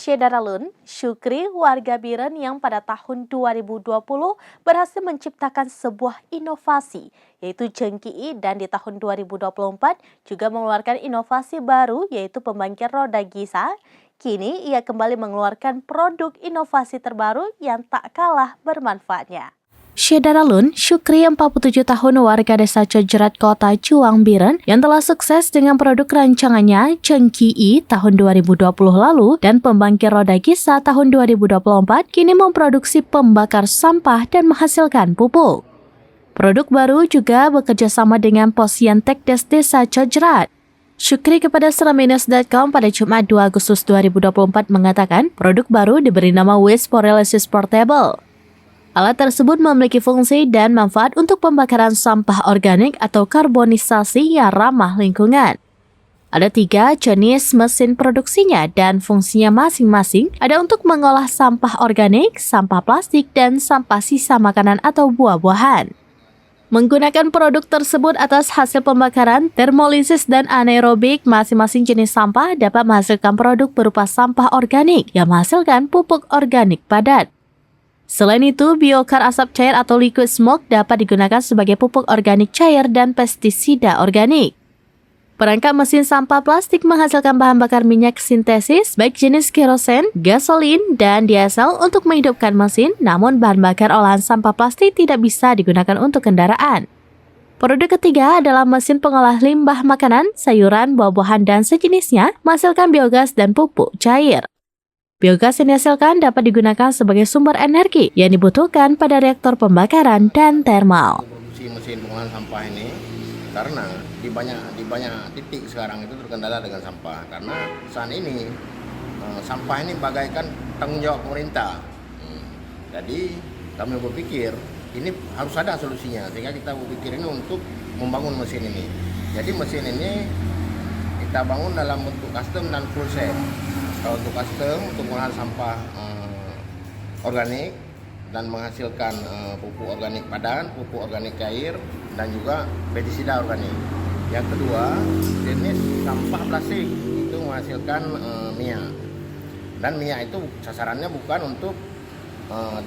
Syedaralun Syukri, warga Biren yang pada tahun 2020 berhasil menciptakan sebuah inovasi, yaitu Jengki, dan di tahun 2024 juga mengeluarkan inovasi baru, yaitu pembangkit roda Gisa. Kini ia kembali mengeluarkan produk inovasi terbaru yang tak kalah bermanfaatnya. Syedaralun Syukri, 47 tahun, warga desa Cojrat, Kota Juang, Biren, yang telah sukses dengan produk rancangannya Jengki tahun 2020 lalu dan pembangkit roda Gisa tahun 2024, kini memproduksi pembakar sampah dan menghasilkan pupuk. Produk baru juga bekerja sama dengan Posyantekes Desa Cojrat. Syukri kepada seramminus.com pada Jumat 2 Agustus 2024 mengatakan produk baru diberi nama Waste Pyrolysis Portable. Alat tersebut memiliki fungsi dan manfaat untuk pembakaran sampah organik atau karbonisasi yang ramah lingkungan. Ada 3 jenis mesin produksinya dan fungsinya masing-masing ada untuk mengolah sampah organik, sampah plastik, dan sampah sisa makanan atau buah-buahan. Menggunakan produk tersebut atas hasil pembakaran, termolisis, dan anaerobik, masing-masing jenis sampah dapat menghasilkan produk berupa sampah organik yang menghasilkan pupuk organik padat. Selain itu, biokar asap cair atau liquid smoke dapat digunakan sebagai pupuk organik cair dan pestisida organik. Perangkat mesin sampah plastik menghasilkan bahan bakar minyak sintesis, baik jenis kerosen, gasolin, dan diesel untuk menghidupkan mesin, namun bahan bakar olahan sampah plastik tidak bisa digunakan untuk kendaraan. Produk ketiga adalah mesin pengolah limbah makanan, sayuran, buah-buahan, dan sejenisnya, menghasilkan biogas dan pupuk cair. Biogas yang dihasilkan dapat digunakan sebagai sumber energi yang dibutuhkan pada reaktor pembakaran dan termal. Produksi mesin pengolahan sampah ini karena di banyak titik sekarang itu terkendala dengan sampah, karena saat ini sampah ini bagaikan tanggung jawab pemerintah. Jadi kami berpikir ini harus ada solusinya, sehingga kita berpikir ini untuk membangun mesin ini. Jadi mesin ini kita bangun dalam bentuk custom dan full set. Kalau untuk custom, untuk pengolahan sampah organik dan menghasilkan pupuk organik padat, pupuk organik cair, dan juga pestisida organik. Yang kedua, jenis sampah plastik itu menghasilkan minyak. Dan minyak itu sasarannya bukan untuk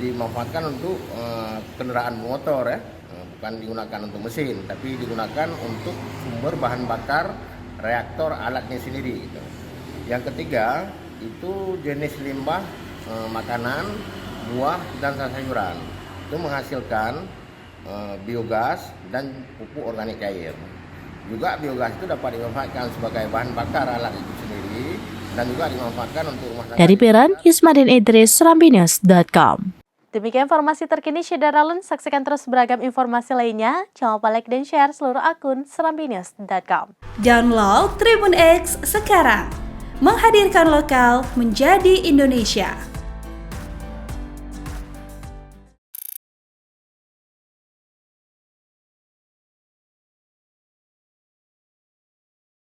dimanfaatkan untuk kendaraan motor, ya, bukan digunakan untuk mesin, tapi digunakan untuk sumber bahan bakar reaktor alatnya sendiri. Gitu. Yang ketiga, itu jenis limbah makanan, buah, dan sayuran. Itu menghasilkan biogas dan pupuk organik cair. Juga biogas itu dapat dimanfaatkan sebagai bahan bakar alat itu sendiri dan juga dimanfaatkan untuk rumah tangga. Dari Biren, Yusmadin Idris, seramminus.com. Demikian informasi terkini Syedaralun. Saksikan terus beragam informasi lainnya. Jangan lupa like dan share seluruh akun seramminus.com. Download Tribun X sekarang. Menghadirkan lokal menjadi Indonesia.